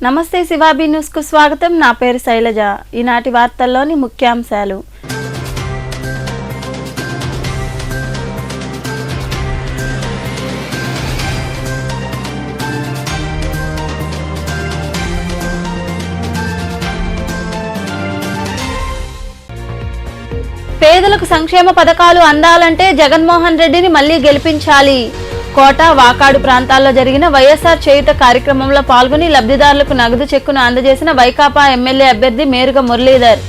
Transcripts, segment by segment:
నమస్తే శివాబీ న్యూస్కు స్వాగతం. నా పేరు శైలజ. ఈనాటి వార్తల్లోని ముఖ్యాంశాలు. పేదలకు సంక్షేమ పథకాలు అందాలంటే జగన్మోహన్ రెడ్డిని మళ్లీ గెలిపించాలి. కోట, వాకాడు ప్రాంతాల్లో జరిగిన వైఎస్ఆర్ చేయుత కార్యక్రమంలో పాల్గొని లబ్ధిదారులకు నగదు చెక్కును అందజేసిన వైకాపా ఎమ్మెల్యే అభ్యర్థి మేరుగ మురళీధర్.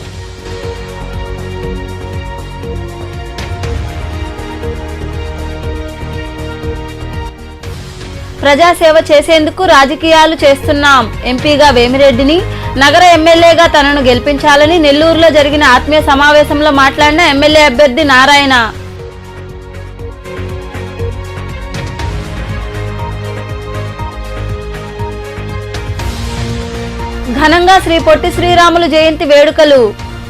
ప్రజాసేవ చేసేందుకు రాజకీయాలు చేస్తున్నాం. ఎంపీగా వేమిరెడ్డిని, నగర ఎమ్మెల్యేగా తనను గెలిపించాలని నెల్లూరులో జరిగిన ఆత్మీయ సమావేశంలో మాట్లాడిన ఎమ్మెల్యే అభ్యర్థి నారాయణ. ఘనంగా శ్రీ పొట్టి శ్రీరాములు జయంతి వేడుకలు.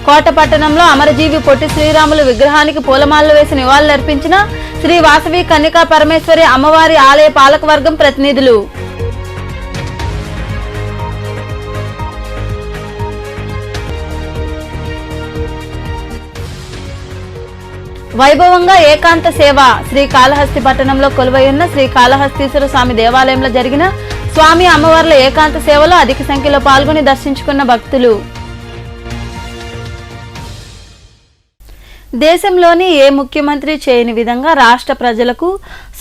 కోట పట్టణంలో అమరజీవి పొట్టి శ్రీరాములు విగ్రహానికి పూలమాలలు వేసి నివాళులర్పించిన శ్రీ వాసవి కన్యకా పరమేశ్వరి అమ్మవారి ఆలయ పాలకవర్గం ప్రతినిధులు. వైభవంగా ఏకాంత సేవ. శ్రీకాళహస్తి పట్టణంలో కొలువైయున్న శ్రీకాళహస్తీశ్వర స్వామి దేవాలయంలో జరిగిన స్వామి అమ్మవార్ల ఏకాంత సేవలో అధిక సంఖ్యలో పాల్గొని దర్శించుకున్న భక్తులు. దేశంలోని ఏ ముఖ్యమంత్రి చేయని విధంగా రాష్ట్ర ప్రజలకు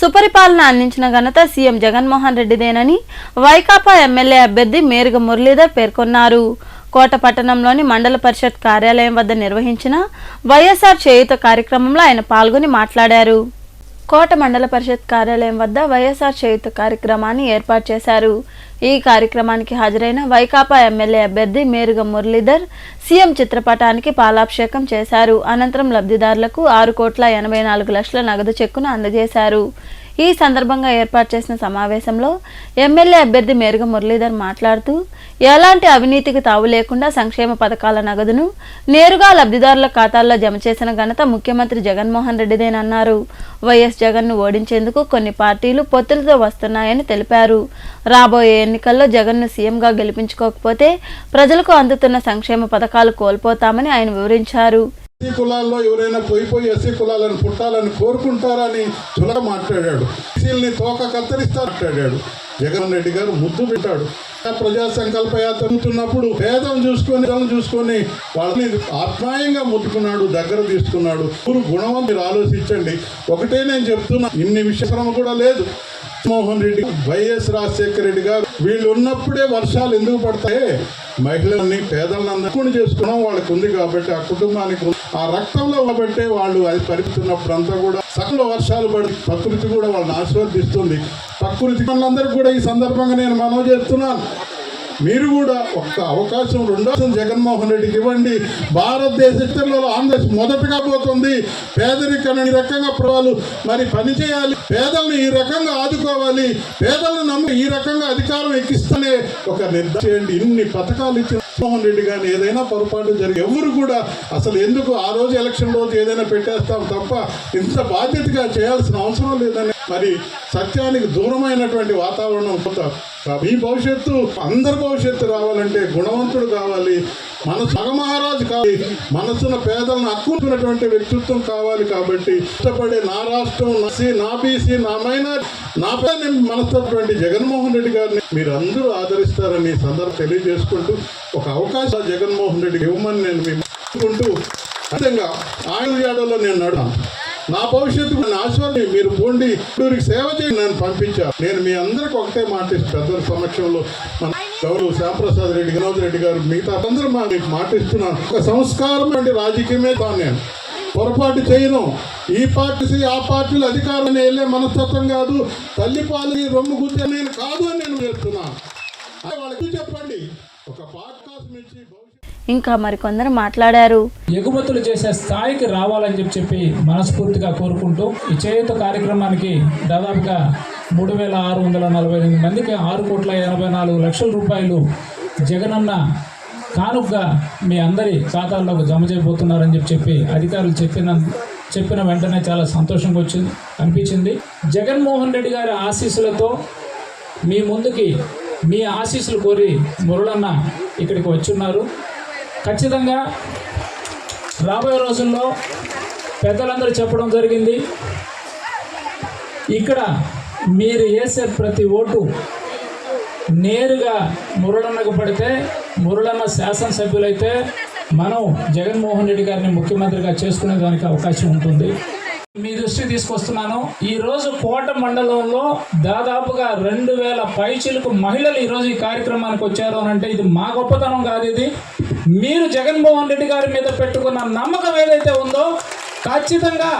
సుపరిపాలన అందించిన ఘనత సీఎం జగన్మోహన్ రెడ్డిదేనని వైకాపా ఎమ్మెల్యే అభ్యర్థి మేరుగ మురళీధర్ పేర్కొన్నారు. కోట పట్టణంలోని మండల పరిషత్ కార్యాలయం వద్ద నిర్వహించిన వైఎస్ఆర్ చేయుత కార్యక్రమంలో ఆయన పాల్గొని మాట్లాడారు. కోట మండల పరిషత్ కార్యాలయం వద్ద వైఎస్ఆర్ చేయుత కార్యక్రమాన్ని ఏర్పాటు చేశారు. ఈ కార్యక్రమానికి హాజరైన వైకాపా ఎమ్మెల్యే అభ్యర్థి మేరుగ మురళీధర్ సీఎం చిత్రపటానికి పాలాభిషేకం చేశారు. అనంతరం లబ్ధిదారులకు 6,84,00,000 నగదు చెక్కును అందజేశారు. ఈ సందర్భంగా ఏర్పాటు చేసిన సమావేశంలో ఎమ్మెల్యే అభ్యర్థి మేరుగ మురళీధర్ మాట్లాడుతూ ఎలాంటి అవినీతికి తావు లేకుండా సంక్షేమ పథకాల నగదును నేరుగా లబ్ధిదారుల ఖాతాల్లో జమ చేసిన ఘనత ముఖ్యమంత్రి జగన్మోహన్ రెడ్డిదేనన్నారు. వైఎస్ జగన్ను ఓడించేందుకు కొన్ని పార్టీలు పొత్తులతో వస్తున్నాయని తెలిపారు. రాబోయే ఎన్నికల్లో జగన్ను సీఎంగా గెలిపించుకోకపోతే ప్రజలకు అందుతున్న సంక్షేమ పథకాలు కోల్పోతామని ఆయన వివరించారు. ఎస్సీ కులాల్లో ఎవరైనా పోయి ఎస్సీ కులాలను పుట్టాలని కోరుకుంటారని చులక మాట్లాడాడు. ఎస్సీలని తోక కత్తిరిస్తా మాట్లాడాడు. జగన్ రెడ్డి గారు ముద్దు పెట్టాడు. ప్రజా సంకల్ప యాత్ర జరుగుతున్నప్పుడు పేదలను చూసుకొని వాళ్ళని ఆత్మాయంగా ముట్టుకున్నాడు, దగ్గర తీసుకున్నాడు. గుణం మీరు ఆలోచించండి. ఒకటే నేను చెప్తున్నా, ఇన్ని విషయం కూడా లేదు. మోహన్ రెడ్డి, వైఎస్ రాజశేఖర రెడ్డి గారు వీళ్ళు ఉన్నప్పుడే వర్షాలు ఎందుకు పడతాయి? మహిళల్ని, పేదలందరూ చేసుకున్నాం. వాళ్ళకు ఉంది కాబట్టి, ఆ కుటుంబానికి ఆ రక్తంలో కాబట్టి వాళ్ళు అది పరిపుతున్నప్పుడు అంతా కూడా సకల వర్షాలు పడి ప్రకృతి కూడా వాళ్ళని ఆశీర్వదిస్తుంది. ప్రకృతి వాళ్ళందరికీ కూడా ఈ సందర్భంగా నేను మనవి చేస్తున్నాను. మీరు కూడా ఒక్క అవకాశం, రెండో జగన్మోహన్ రెడ్డికి ఇవ్వండి. భారతదేశ చరిత్రలో ఆంధ్రప్రదేశ్ మొదటగా పోతుంది. పేదరికాన్ని ఈ రకంగా ప్రభావాలు మరి పనిచేయాలి, పేదలను ఈ రకంగా ఆదుకోవాలి, పేదలను నమ్మి ఈ రకంగా అధికారం ఎక్కిస్తూనే ఒక నిర్ధారణ చేయండి. ఇన్ని పథకాలు ఇచ్చిన జగన్మోహన్ రెడ్డి గారిని ఏదైనా పొరపాటు జరిగి ఎవరు కూడా అసలు ఎందుకు ఆ రోజు ఎలక్షన్ రోజు ఏదైనా పెట్టేస్తాం తప్ప ఇంత బాధ్యతగా చేయాల్సిన అవసరం లేదని మరి సత్యానికి దూరమైనటువంటి వాతావరణం పోతారు. మీ భవిష్యత్తు, అందరి భవిష్యత్తు రావాలంటే గుణవంతుడు కావాలి, మగమహారాజు కావాలి, మనసున్న పేదలను హక్కున్నటువంటి వ్యక్తిత్వం కావాలి. కాబట్టి ఇష్టపడే నా రాష్ట్రం, నా బీసీ, నా మైనారిటీ, నా మనసున్నటువంటి జగన్మోహన్ రెడ్డి గారిని మీరు అందరూ ఆదరిస్తారని సందర్భం తెలియజేసుకుంటూ ఒక అవకాశం జగన్మోహన్ రెడ్డికి ఇవ్వమని నేను మేము అనుకుంటూ అదేవిధంగా ఆయుర్యాడలో నేను నడుతాను. నా భవిష్యత్తు ఆశ్వాన్ని మీరు పోండి, ఊరికి సేవ చేయండి నన్ను పంపించారు. నేను మీ అందరికి ఒకటే మాటిస్తాను. పెద్దల సమక్షంలో మన గౌరవ శ్యాంప్రసాద్ రెడ్డి, వినోద్ రెడ్డి గారు, మిగతా అందరూ మీకు మాటిస్తున్నాను. ఒక సంస్కారం అంటే రాజకీయమే తాను నేను పొరపాటు చేయను. ఈ పార్టీ ఆ పార్టీలు అధికారాన్ని వెళ్ళే మనస్తత్వం కాదు. తల్లిపాలు రొమ్ము గుద్దే నేను కాదు అని నేను చెప్తున్నాను. వాళ్ళకి చెప్పండి. ఒక పాడ్కాస్ట్ నుంచి ఇంకా మరికొందరు మాట్లాడారు. ఎగుమతులు చేసే స్థాయికి రావాలని చెప్పి మనస్ఫూర్తిగా కోరుకుంటూ ఈ చేయూత కార్యక్రమానికి దాదాపుగా 3,648 మందికి 6,84,00,000 రూపాయలు జగనన్న కానుకగా మీ అందరి ఖాతాల్లోకి జమ చేయబోతున్నారని చెప్పి అధికారులు చెప్పిన వెంటనే చాలా సంతోషంగా అనిపించింది. జగన్మోహన్ రెడ్డి గారి ఆశీస్సులతో మీ ముందుకి మీ ఆశీస్సులు కోరి మురళన్న ఇక్కడికి వచ్చున్నారు. ఖచ్చితంగా రాబోయే రోజుల్లో పెద్దలందరూ చెప్పడం జరిగింది, ఇక్కడ మీరు వేసే ప్రతి ఓటు నేరుగా మురళన్నకు పడితే, మురళన్న శాసనసభ్యులైతే మనం జగన్మోహన్ రెడ్డి గారిని ముఖ్యమంత్రిగా చేసుకునే దానికి అవకాశం ఉంటుంది. మీ దృష్టికి తీసుకొస్తున్నాను, ఈరోజు కోట మండలంలో దాదాపుగా 2000 పైచిలకు మహిళలు ఈరోజు ఈ కార్యక్రమానికి వచ్చారు అని అంటే ఇది మా గొప్పతనం కాదు, ఇది మీరు జగన్మోహన్ రెడ్డి గారి మీద పెట్టుకున్న నమ్మకం ఏదైతే ఉందో ఖచ్చితంగా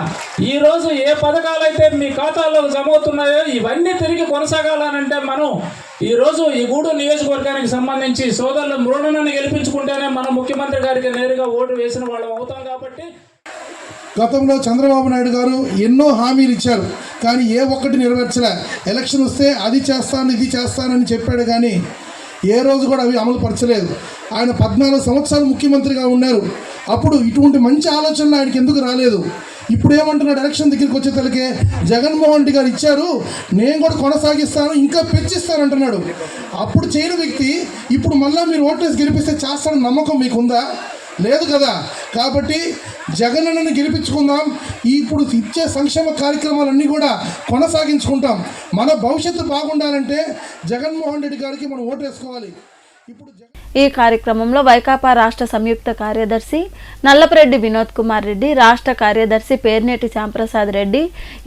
ఈరోజు ఏ పథకాలు అయితే మీ ఖాతాల్లో జమ అవుతున్నాయో ఇవన్నీ తిరిగి కొనసాగాలనంటే మనం ఈరోజు ఈ గూడూరు నియోజకవర్గానికి సంబంధించి సోదరులు మురళన్నని గెలిపించుకుంటేనే మనం ముఖ్యమంత్రి గారికి నేరుగా ఓటు వేసిన వాళ్ళం అవుతాం. కాబట్టి గతంలో చంద్రబాబు నాయుడు గారు ఎన్నో హామీలు ఇచ్చారు, కానీ ఏ ఒక్కటి నెరవేర్చలే. ఎలక్షన్ వస్తే అది చేస్తాను ఇది చేస్తానని చెప్పాడు, కానీ ఏ రోజు కూడా అవి అమలు పరచలేదు. ఆయన 14 సంవత్సరాలు ముఖ్యమంత్రిగా ఉన్నారు, అప్పుడు ఇటువంటి మంచి ఆలోచనలు ఆయనకి ఎందుకు రాలేదు? ఇప్పుడు ఏమంటున్నాడు, ఎలక్షన్ దగ్గరికి వచ్చేసరికి జగన్మోహన్ రెడ్డి గారు ఇచ్చారు, నేను కూడా కొనసాగిస్తాను, ఇంకా పెంచిస్తాను అంటున్నాడు. అప్పుడు చేయని వ్యక్తి ఇప్పుడు మళ్ళీ మీరు ఓట్లేసి గెలిపిస్తే చేస్తానని నమ్మకం మీకుందా? లేదు కదా. కాబట్టి జగనన్నను గెలిపించుకుందాం, ఇప్పుడు ఇచ్చే సంక్షేమ కార్యక్రమాలన్నీ కూడా కొనసాగించుకుంటాం. మన భవిష్యత్తు బాగుండాలంటే జగన్మోహన్ రెడ్డి గారికి మనం ఓటేసుకోవాలి. ఈ కార్యక్రమంలో వైకాపా రాష్ట్ర సంయుక్త కార్యదర్శి నల్లపరెడ్డి వినోద్ కుమార్ రెడ్డి, రాష్ట్ర కార్యదర్శి పేర్నేటి శ్యాంప్రసాద్ రెడ్డి,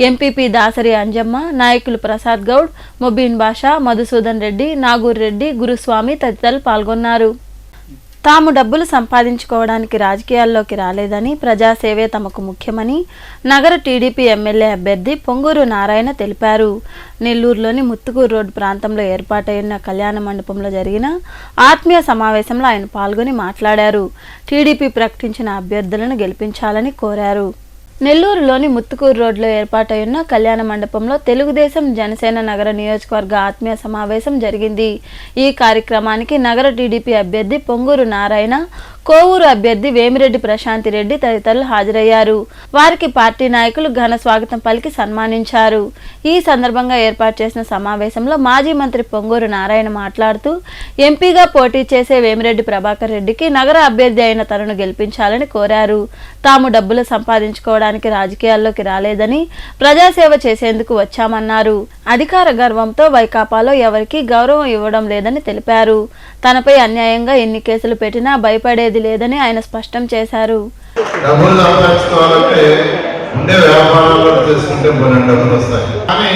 ఎంపీపీ దాసరి అంజమ్మ, నాయకులు ప్రసాద్ గౌడ్, మొబీన్ బాషా, మధుసూదన్ రెడ్డి, నాగూర్ రెడ్డి, గురుస్వామి తదితరులు పాల్గొన్నారు. తాము డబ్బులు సంపాదించుకోవడానికి రాజకీయాల్లోకి రాలేదని, ప్రజాసేవే తమకు ముఖ్యమని నగర టీడీపీ ఎమ్మెల్యే అభ్యర్థి పొంగూరు నారాయణ తెలిపారు. నెల్లూరులోని ముత్తుకూరు రోడ్డు ప్రాంతంలో ఏర్పాటైన కళ్యాణ మండపంలో జరిగిన ఆత్మీయ సమావేశంలో ఆయన పాల్గొని మాట్లాడారు. టీడీపీ ప్రకటించిన అభ్యర్థులను గెలిపించాలని కోరారు. నెల్లూరులోని ముత్తుకూరు రోడ్లో ఏర్పాటైన కళ్యాణ మండపంలో తెలుగుదేశం జనసేన నగర నియోజకవర్గ ఆత్మీయ సమావేశం జరిగింది. ఈ కార్యక్రమానికి నగర టీడీపీ అభ్యర్థి పొంగూరు నారాయణ, కోవూరు అభ్యర్థి వేమిరెడ్డి ప్రశాంతి రెడ్డి తదితరులు హాజరయ్యారు. వారికి పార్టీ నాయకులు ఘన స్వాగతం పలికి సన్మానించారు. ఈ సందర్భంగా ఏర్పాటు చేసిన సమావేశంలో మాజీ మంత్రి పొంగూరు నారాయణ మాట్లాడుతూ, ఎంపీగా పోటీ చేసే వేమిరెడ్డి ప్రభాకర్ రెడ్డికి నగర అభ్యర్థి అయిన తనను గెలిపించాలని కోరారు. తాము డబ్బులు సంపాదించుకోవడానికి రాజకీయాల్లోకి రాలేదని, ప్రజాసేవ చేసేందుకు వచ్చామన్నారు. అధికార గర్వంతో వైకాపాలో ఎవరికీ గౌరవం ఇవ్వడం లేదని తెలిపారు. తనపై అన్యాయంగా ఎన్ని కేసులు పెట్టినా భయపడేది లేదని ఆయన స్పష్టం చేశారు. డబ్బులు సంపాదించుకోవాలంటే ఉండే వ్యాపారాల్లో చేసుకుంటే కొన్ని డబ్బులు వస్తాయి, కానీ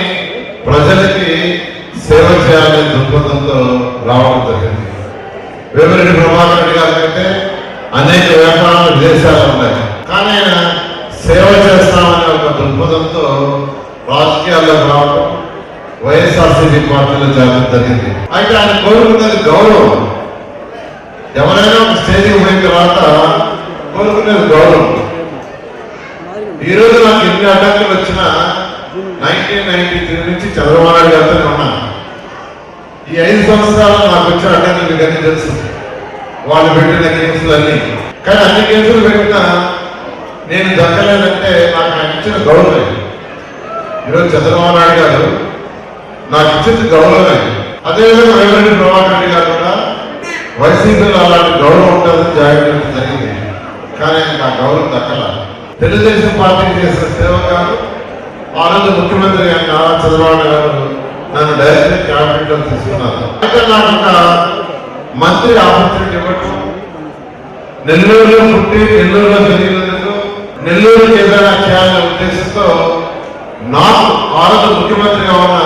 ప్రజలకి సేవ చేయాలనే దృక్పథంతో రావడం జరిగింది. వేమిరెడ్డి ప్రభాకర్ రెడ్డి గారి కంటే అనేక వ్యాపారాలు విదేశాలు ఉన్నాయి, కానీ ఆయన సేవ చేస్తామనే ఒక దృక్పథంతో రాజకీయాల్లోకి రావడం, వైఎస్ఆర్సీపీ పార్టీలో చేరడం జరిగింది. అయితే ఆయన కోరుకున్నది గౌరవం. ఎవరైనా ఒక స్టేజ్కి పోయిన తర్వాత కోరుకునేది గౌరవం. ఈరోజు నాకు ఎన్ని అడ్డంకులు వచ్చినా 1993 నుంచి చంద్రబాబు నాయుడు గారితో ఉన్నా. ఈ 5 సంవత్సరాలు నాకు వచ్చిన అడ్డంకులు మీకు అన్ని తెలుసు, వాళ్ళు పెట్టిన కేసులు అన్నీ. కానీ అన్ని కేసులు పెట్టినా నేను దక్కలేదంటే నాకు ఆయన ఇచ్చిన గౌరవమే. ఈరోజు చంద్రబాబు నాయుడు గారు నాకు ఇచ్చింది గౌరవమే. అదేవిధంగా వేమిరెడ్డి ప్రభాకర్ రెడ్డి గారు కూడా వైసీపీలో అలాంటి గౌరవం ఉంటుందని జాగ్రత్త జరిగింది, కానీ ఆయనకు ఆ గౌరవం దక్కల. తెలుగుదేశం పార్టీకి చేసిన సేవ కాదు. ఆ రోజు ముఖ్యమంత్రి నారా చంద్రబాబు గారు నన్ను డైరెక్ట్ క్యాబినెట్ లో తీసుకున్నారు. అయితే నాకు ఒక మంత్రి ఆపర్చునిటీ ఇవ్వటం, నెల్లూరులో పుట్టి నెల్లూరులో పెరిగినందుకు నెల్లూరుకి ఏదైనా చేయాలనే ఉద్దేశంతో నాకు ఆ రోజు ముఖ్యమంత్రిగా ఉన్న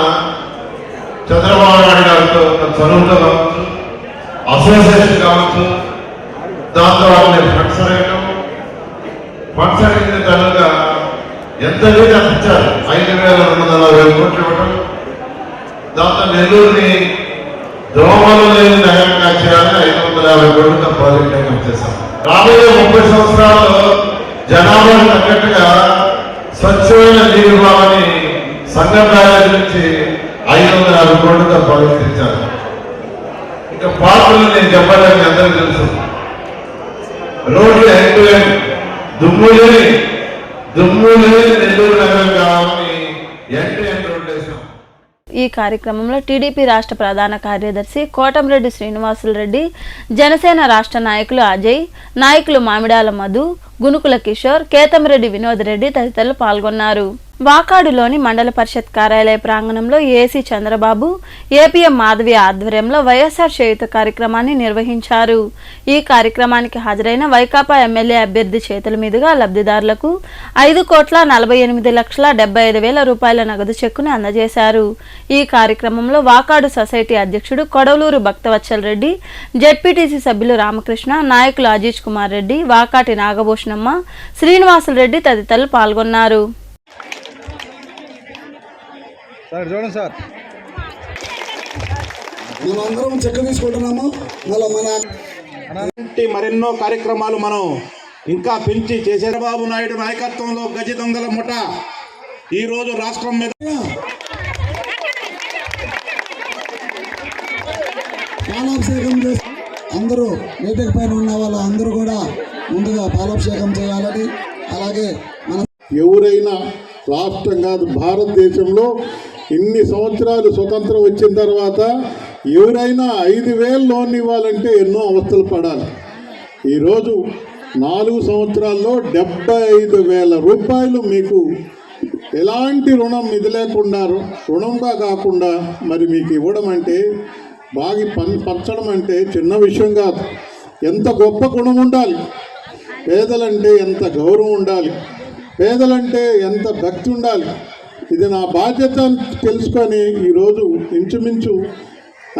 చంద్రబాబు నాయుడు గారితో చదువుతో కావచ్చు, అసోసియేషన్ కావచ్చు, దాంతో వాళ్ళని ఫండ్స్ అడగటం, ఫండ్స్ అడిగిన తర్వాత ఎంత వీలు అందించారు, 5,240 కోట్లు ఇవ్వటం, దాంతో నెల్లూరుని దోమలు లేని నగరంగా చేయాలని 550 కోట్లతో ప్రాజెక్ట్ ఏర్పాటు చేశాం. రాబోయే 30 సంవత్సరాల్లో జనాభాకు తగ్గట్టుగా స్వచ్ఛమైన నీరు ఇవ్వాలని సంఘం బ్యారేజ్ నుంచి 550 కోట్లతో ప్రాజెక్ట్ ఇచ్చారు. ఇంకా పార్కులు నేను చెప్పడానికి అందరికీ తెలుసు. రోడ్లు ఎండ్ దుమ్ము లేని నెల్లూరు నగరం కావాలని ఎండ్ రోడ్లు వేసాం. ఈ కార్యక్రమంలో టీడీపీ రాష్ట్ర ప్రధాన కార్యదర్శి కోటంరెడ్డి శ్రీనివాసులు రెడ్డి, జనసేన రాష్ట్ర నాయకులు అజయ్, నాయకులు మామిడాల మధు, గునుకుల కిషోర్, కేతంరెడ్డి వినోద్ రెడ్డి తదితరులు పాల్గొన్నారు. వాకాడులోని మండల పరిషత్ కార్యాలయ ప్రాంగణంలో ఏసీ చంద్రబాబు, ఏపీఎం మాధవి ఆధ్వర్యంలో వైఎస్ఆర్ చేయూత కార్యక్రమాన్ని నిర్వహించారు. ఈ కార్యక్రమానికి హాజరైన వైకాపా ఎమ్మెల్యే అభ్యర్థి చేతుల మీదుగా లబ్ధిదారులకు 5,48,75,000 రూపాయల నగదు చెక్కును అందజేశారు. ఈ కార్యక్రమంలో వాకాడు సొసైటీ అధ్యక్షుడు కొడవలూరు భక్తవత్సల్ రెడ్డి, జెడ్పీటీసీ సభ్యులు రామకృష్ణ, నాయకులు అజీజ్ కుమార్ రెడ్డి, వాకాటి నాగభూషణమ్మ, శ్రీనివాసులు రెడ్డి తదితరులు పాల్గొన్నారు. చూడండి సార్, మనందరం చెక్క తీసుకుంటున్నాము. మరెన్నో కార్యక్రమాలు మనం ఇంకా పెంచి చేసే చంద్రబాబు నాయుడు నాయకత్వంలో గజ దొంగల ముఠ ఈరోజు రాష్ట్రం మీద పాలాభిషేకం చేసి అందరూ వేదిక పైన ఉన్న వాళ్ళు అందరూ కూడా ముందుగా పాలాభిషేకం చేయాలని, అలాగే మనం ఎవరైనా రాష్ట్రం కాదు భారతదేశంలో ఇన్ని సంవత్సరాలు స్వతంత్రం వచ్చిన తర్వాత ఎవరైనా 5,000 లోన్ ఇవ్వాలంటే ఎన్నో అవస్థలు పడాలి. ఈరోజు 4 సంవత్సరాల్లో 75,000 రూపాయలు మీకు ఎలాంటి రుణం ఇది లేకుండా రుణంగా కాకుండా మరి మీకు ఇవ్వడం అంటే బాగా పంచడం అంటే చిన్న విషయం కాదు. ఎంత గొప్ప గుణం ఉండాలి, పేదలంటే ఎంత గౌరవం ఉండాలి, పేదలంటే ఎంత భక్తి ఉండాలి. ఇది నా బాధ్యత అని తెలుసుకొని ఈరోజు ఇంచుమించు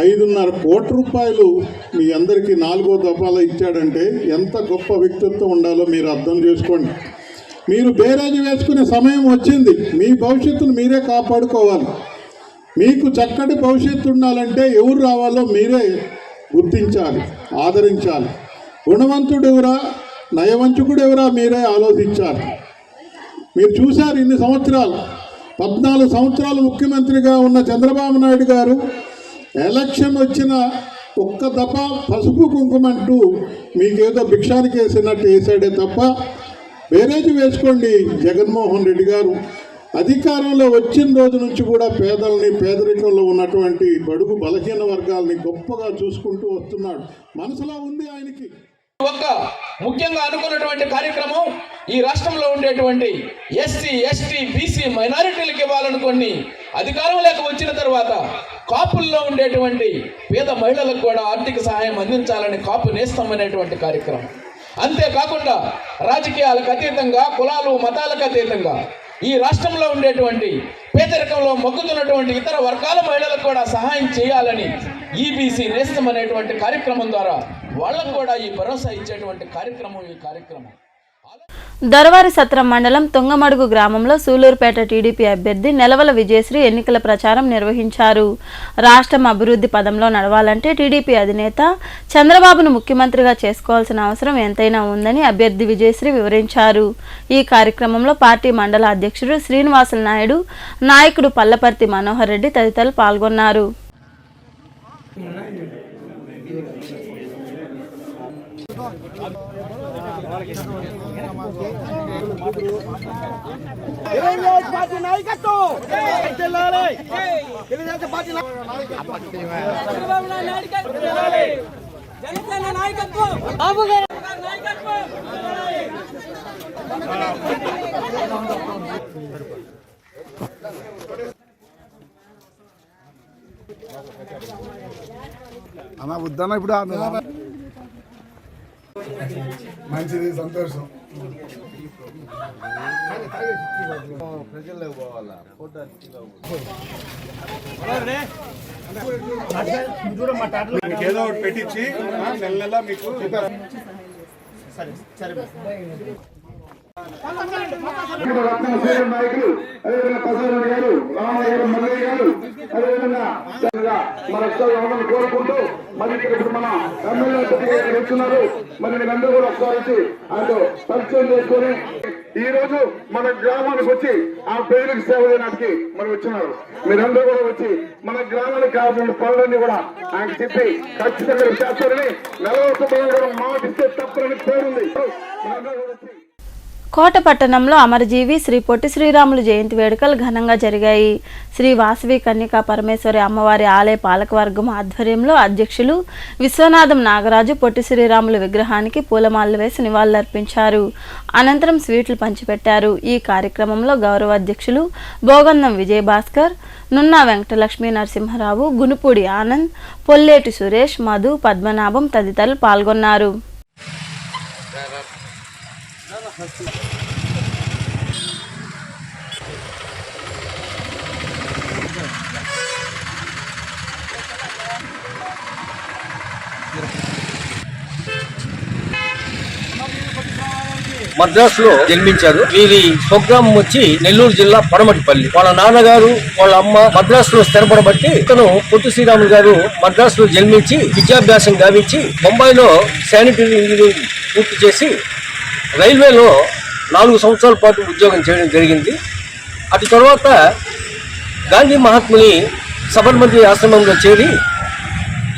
5.5 కోట్ల రూపాయలు మీ అందరికీ 4వ దఫాలో ఇచ్చాడంటే ఎంత గొప్ప వ్యక్తిత్వం ఉండాలో మీరు అర్థం చేసుకోండి. మీరు బేరాజు వేసుకునే సమయం వచ్చింది. మీ భవిష్యత్తును మీరే కాపాడుకోవాలి. మీకు చక్కటి భవిష్యత్తు ఉండాలంటే ఎవరు రావాలో మీరే గుర్తించాలి, ఆదరించాలి. గుణవంతుడు ఎవరా, నయవంచుకుడు ఎవరా మీరే ఆలోచించాలి. మీరు చూశారు ఇన్ని సంవత్సరాలు, 14 సంవత్సరాలు ముఖ్యమంత్రిగా ఉన్న చంద్రబాబు నాయుడు గారు ఎలక్షన్ వచ్చిన ఒక్క దఫా పసుపు కుంకుమంటూ మీకేదో భిక్షానికి వేసినట్టు వేసాడే తప్ప బేరేజ్ వేసుకోండి. జగన్మోహన్ రెడ్డి గారు అధికారంలో వచ్చిన రోజు నుంచి కూడా పేదల్ని, పేదరికంలో ఉన్నటువంటి బడుగు బలహీన వర్గాల్ని గొప్పగా చూసుకుంటూ వస్తున్నాడు. మనసులో ఉంది ఆయనకి. ఒక్క ముఖ్యంగా అనుకున్నటువంటి కార్యక్రమం ఈ రాష్ట్రంలో ఉండేటువంటి ఎస్సీ, ఎస్టీ, బీసీ మైనారిటీలకు ఇవ్వాలనుకోని అధికారంలోకి వచ్చిన తర్వాత కాపుల్లో ఉండేటువంటి పేద మహిళలకు కూడా ఆర్థిక సహాయం అందించాలని కాపు నేస్తం అనేటువంటి కార్యక్రమం. అంతేకాకుండా రాజకీయాలకు అతీతంగా, కులాలు మతాలకు అతీతంగా ఈ రాష్ట్రంలో ఉండేటువంటి పేదరికంలో మొక్కుతున్నటువంటి ఇతర వర్గాల మహిళలకు కూడా సహాయం చేయాలని ఈబీసీ నేస్తం అనేటువంటి కార్యక్రమం ద్వారా వాళ్ళకు కూడా ఈ భరోసా ఇచ్చేటువంటి కార్యక్రమం ఈ కార్యక్రమం. దొరవారి సత్రం మండలం తుంగమడుగు గ్రామంలో సూలూరుపేట టీడీపీ అభ్యర్థి నెలవల విజయశ్రీ ఎన్నికల ప్రచారం నిర్వహించారు. రాష్ట్రం అభివృద్ధి పదంలో నడవాలంటే టీడీపీ అధినేత చంద్రబాబును ముఖ్యమంత్రిగా చేసుకోవాల్సిన అవసరం ఎంతైనా ఉందని అభ్యర్థి విజయశ్రీ వివరించారు. ఈ కార్యక్రమంలో పార్టీ మండల అధ్యక్షుడు శ్రీనివాసులు నాయుడు, నాయకుడు పల్లపర్తి మనోహర్ రెడ్డి తదితరులు పాల్గొన్నారు. అన్న వద్దన్న ఇప్పుడు మంచిది, సంతోషం. ఏదో ఒకటి పెట్టించి నెల నెల మీకు నాయకులు అదేవిధంగా ప్రసాద్ గారు, రామయ్య గారు, మల్లయ్య గారు, అదేవిధంగా మన కోరుకుంటూ మరి ఇప్పుడు మన ఎమ్మెల్యే వచ్చున్నారు. మరి మీరందరూ కూడా ఒకసారి ఆయనతో పరిచయం చేసుకొని ఈ రోజు మన గ్రామానికి వచ్చి ఆ పేరుకి సేవ చేయడానికి మరి వచ్చినారు. మీరందరూ కూడా వచ్చి మన గ్రామానికి కావాల్సిన పనులన్నీ కూడా ఆయనకు చెప్పి ఖచ్చితంగా చేస్తారని నెలవసభలో మాట ఇస్తే తప్పని పేరుంది. కోట పట్టణంలో అమరజీవి శ్రీ పొట్టి శ్రీరాములు జయంతి వేడుకలు ఘనంగా జరిగాయి. శ్రీ వాసవి కన్యకా పరమేశ్వరి అమ్మవారి ఆలయ పాలకవర్గం ఆధ్వర్యంలో అధ్యక్షులు విశ్వనాథం నాగరాజు పొట్టి శ్రీరాములు విగ్రహానికి పూలమాలలు వేసి నివాళులర్పించారు. అనంతరం స్వీట్లు పంచిపెట్టారు. ఈ కార్యక్రమంలో గౌరవ అధ్యక్షులు బోగందం విజయభాస్కర్, నున్నా వెంకటలక్ష్మీ నరసింహరావు, గునుపూడి ఆనంద్, పొల్లేటి సురేష్, మధు, పద్మనాభం తదితరులు పాల్గొన్నారు. మద్రాసులో జన్మించారు. వీరి స్వగ్రామం వచ్చి నెల్లూరు జిల్లా పడమటిపల్లి. వాళ్ళ నాన్నగారు వాళ్ళ అమ్మ మద్రాసులో స్థిరపడబట్టి ఇతను పొట్టి శ్రీరాములు గారు మద్రాసులో జన్మించి విద్యాభ్యాసం గావించి బొంబాయిలో శానిటరీ ఇంజనీరింగ్ పూర్తి చేసి రైల్వేలో 4 సంవత్సరాల పాటు ఉద్యోగం చేయడం జరిగింది. అటు తర్వాత గాంధీ మహాత్ముని సబర్మతి ఆశ్రమంలో చేరి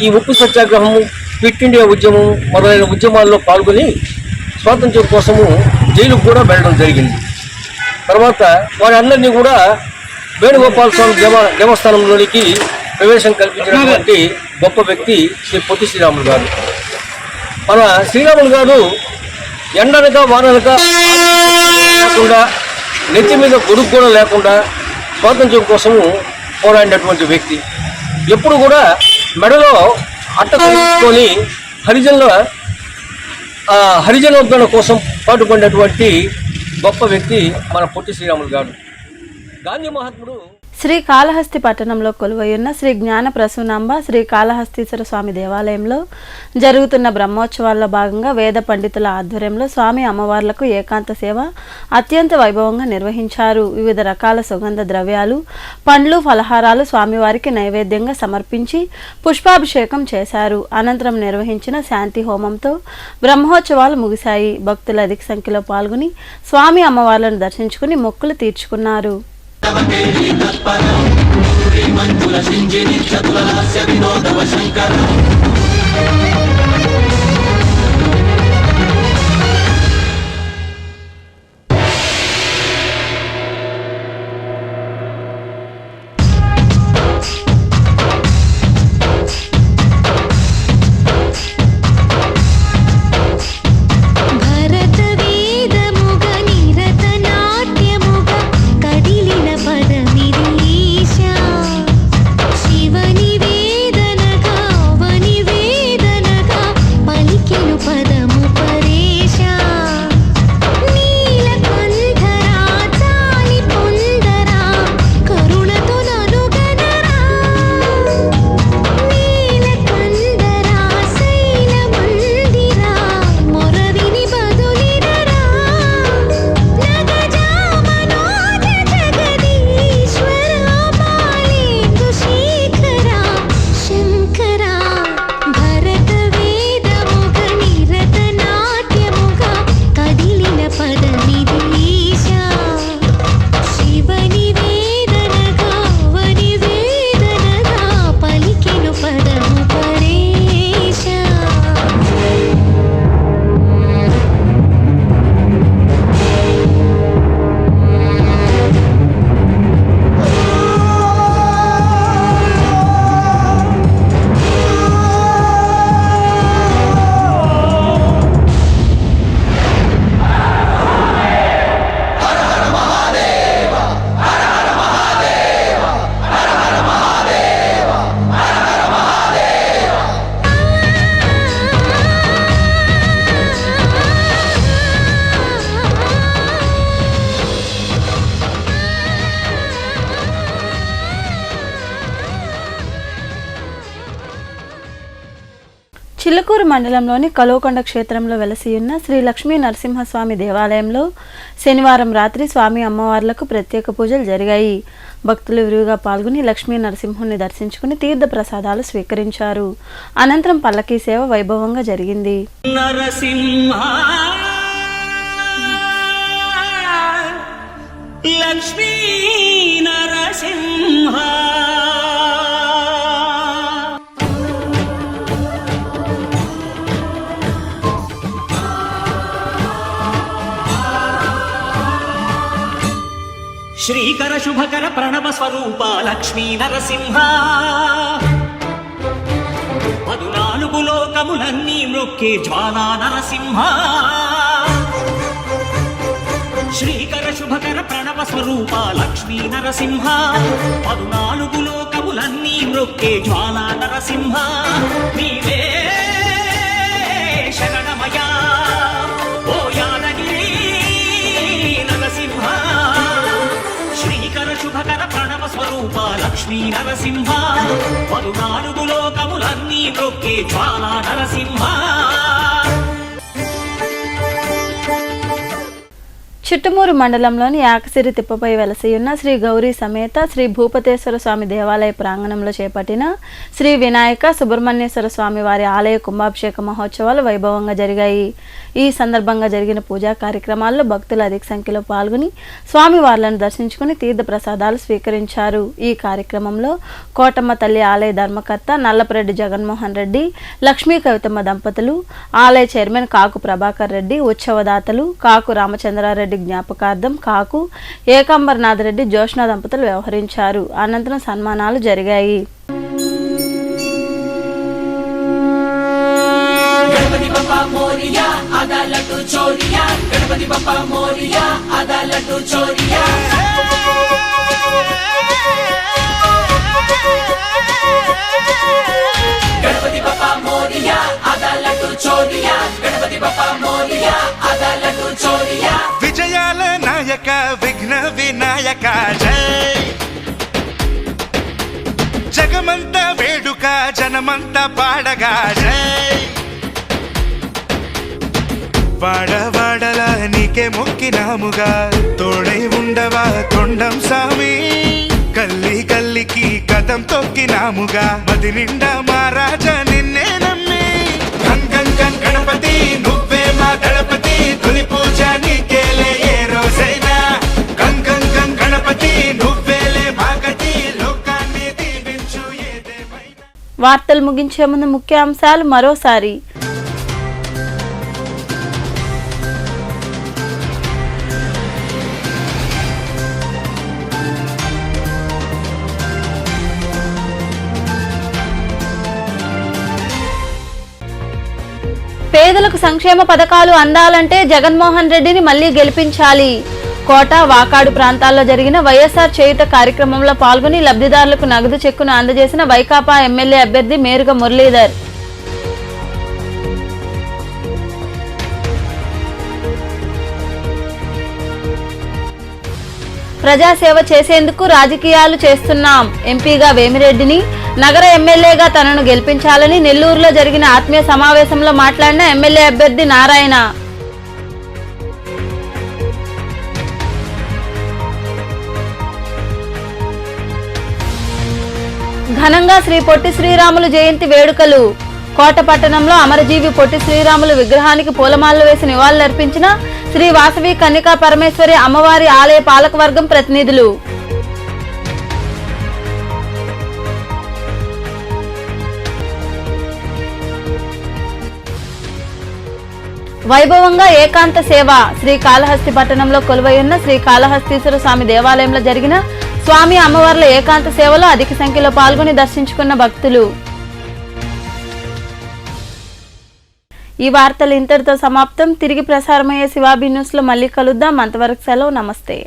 ఈ ఉప్పు సత్యాగ్రహం, క్విట్ ఇండియా ఉద్యమం మొదలైన ఉద్యమాల్లో పాల్గొని స్వాతంత్ర్యం కోసము జైలుకు కూడా వెళ్ళడం జరిగింది. తర్వాత వారి అందరినీ కూడా వేణుగోపాల స్వామి దేవస్థానంలోనికి ప్రవేశం కల్పించినటువంటి గొప్ప వ్యక్తి శ్రీ పొట్టి శ్రీరాములు గారు. మన శ్రీరాములు గారు ఎండనక వాననక లేకుండా, నెత్తి మీద గొడుగు కూడా లేకుండా స్వాతంత్ర్యం కోసము పోరాడినటువంటి వ్యక్తి. ఎప్పుడు కూడా మెడలో అట్ట తీసుకొని హరిజనోద్ధరణ కోసం పాటుపడినటువంటి గొప్ప వ్యక్తి మన పొట్టి శ్రీరాములు గారు. గాంధీ మహాత్ముడు శ్రీ కాళహస్తి పట్టణంలో కొలువైయున్న శ్రీ జ్ఞాన ప్రసూనాంబ శ్రీ కాళహస్తీశ్వర స్వామి దేవాలయంలో జరుగుతున్న బ్రహ్మోత్సవాల్లో భాగంగా వేద పండితుల ఆధ్వర్యంలో స్వామి అమ్మవార్లకు ఏకాంత సేవ అత్యంత వైభవంగా నిర్వహించారు. వివిధ రకాల సుగంధ ద్రవ్యాలు, పండ్లు, ఫలహారాలు స్వామివారికి నైవేద్యంగా సమర్పించి పుష్పాభిషేకం చేశారు. అనంతరం నిర్వహించిన శాంతి హోమంతో బ్రహ్మోత్సవాలు ముగిశాయి. భక్తులు అధిక సంఖ్యలో పాల్గొని స్వామి అమ్మవార్లను దర్శించుకుని మొక్కులు తీర్చుకున్నారు. చిల్లకూరు మండలంలోని కలోకొండ క్షేత్రంలో వెలసియున్న శ్రీ లక్ష్మీ నరసింహస్వామి దేవాలయంలో శనివారం రాత్రి స్వామి అమ్మవార్లకు ప్రత్యేక పూజలు జరిగాయి. భక్తులు విరివిగా పాల్గొని లక్ష్మీ నరసింహుని దర్శించుకుని తీర్థ ప్రసాదాలు స్వీకరించారు. అనంతరం పల్లకీ సేవ వైభవంగా జరిగింది. లక్ష్మీ నరసింహ శ్రీకర శుభకర ప్రణవ స్వరూప లక్ష్మీ నరసింహ 14 లోకములన్నీ మృక్కే జ్వాలా నరసింహ శ్రీకర శుభకర ప్రణవ స్వరూప లక్ష్మీ నరసింహ 14 లోకములన్నీ మృక్కే జ్వాలా నరసింహ నీవే శరణమయా ఓ యాదగిరి నరసింహ శ్రీకర శుభకర ప్రణవ స్వరూప లక్ష్మీ నరసింహ 14 లోకములన్నీ మృక్కే జ్వాలా నరసింహ చిట్టుమూరు మండలంలోని యాకసిరి తిప్పపై వెలసియున్న శ్రీ గౌరీ సమేత శ్రీ భూపతేశ్వర స్వామి దేవాలయ ప్రాంగణంలో చేపట్టిన శ్రీ వినాయక సుబ్రహ్మణ్యేశ్వర స్వామి వారి ఆలయ కుంభాభిషేక మహోత్సవాలు వైభవంగా జరిగాయి. ఈ సందర్భంగా జరిగిన పూజా కార్యక్రమాల్లో భక్తులు అధిక సంఖ్యలో పాల్గొని స్వామివార్లను దర్శించుకుని తీర్థ ప్రసాదాలు స్వీకరించారు. ఈ కార్యక్రమంలో కోటమ్మ తల్లి ఆలయ ధర్మకర్త నల్లపరెడ్డి జగన్మోహన్ రెడ్డి, లక్ష్మీ కవితమ్మ దంపతులు, ఆలయ చైర్మన్ కాకు ప్రభాకర్ రెడ్డి, ఉత్సవదాతలు కాకు రామచంద్రారెడ్డి జ్ఞాపకార్థం కాకు ఏకాంబరనాథ్ రెడ్డి, జోష్ణ దంపతులు వ్యవహరించారు. అనంతరం సన్మానాలు జరిగాయి. गणपति बप्पा मोरिया आधा लड्डू चोरिया गणपति बप्पा मोरिया आधा लड्डू चोरिया गणपति बप्पा मोरिया आधा लड्डू चोरिया गणपति बप्पा मोरिया आधा लड्डू चोरिया विजयाल नायक विघ्न विनायक जय जगमंत वेडुक जनमंत पाडगा जय వాడవాడల నీకే మొక్కినాముగా తోడై ఉండవా తొండం సామి కల్లి కల్లికి కథం తొక్కినాముగా మది నిండా మహారాజా నిన్నే నమ్మి గంగం గణపతి నువ్వే మా గణపతి తొలి పూజ నీకేలే ఏ రోజైనా గంగం గణపతి నువ్వేలే మా గతి లోకాన్ని దీవించు ఏదేమైనా. వార్తలు ముగించే ముందు ముఖ్యాంశాలు మరోసారి. పేదలకు సంక్షేమ పథకాలు అందాలంటే జగన్మోహన్ రెడ్డిని మళ్లీ గెలిపించాలి. కోట, వాకాడు ప్రాంతాల్లో జరిగిన వైఎస్ఆర్ చేయుత కార్యక్రమంలో పాల్గొని లబ్ధిదారులకు నగదు చెక్కును అందజేసిన వైకాపా ఎమ్మెల్యే అభ్యర్థి మేరుగ మురళీధర్. ప్రజాసేవ చేసేందుకు రాజకీయాలు చేస్తున్నాం. ఎంపీగా వేమిరెడ్డిని, నగర ఎమ్మెల్యేగా తనను గెలిపించాలని నెల్లూరులో జరిగిన ఆత్మీయ సమావేశంలో మాట్లాడిన ఎమ్మెల్యే అభ్యర్థి నారాయణ. ఘనంగా శ్రీ పొట్టి శ్రీరాములు జయంతి వేడుకలు. కోట పట్టణంలో అమరజీవి పొట్టి శ్రీరాములు విగ్రహానికి పూలమాలలు వేసి నివాళులర్పించిన శ్రీ వాసవి కన్యకా పరమేశ్వరి అమ్మవారి ఆలయ పాలకవర్గం ప్రతినిధులు. వైభవంగా ఏకాంత సేవ. శ్రీకాళహస్తి పట్టణంలో కొలువైయున్న శ్రీకాళహస్తీశ్వర స్వామి దేవాలయంలో జరిగిన స్వామి అమ్మవార్ల ఏకాంత సేవలో అధిక సంఖ్యలో పాల్గొని దర్శించుకున్న భక్తులు. ఈ వార్తలు ఇంతటితో సమాప్తం. తిరిగి ప్రసారమయ్యే శివాబి న్యూస్ లో మళ్ళీ కలుద్దాం. అంతవరకు సెలవు. నమస్తే.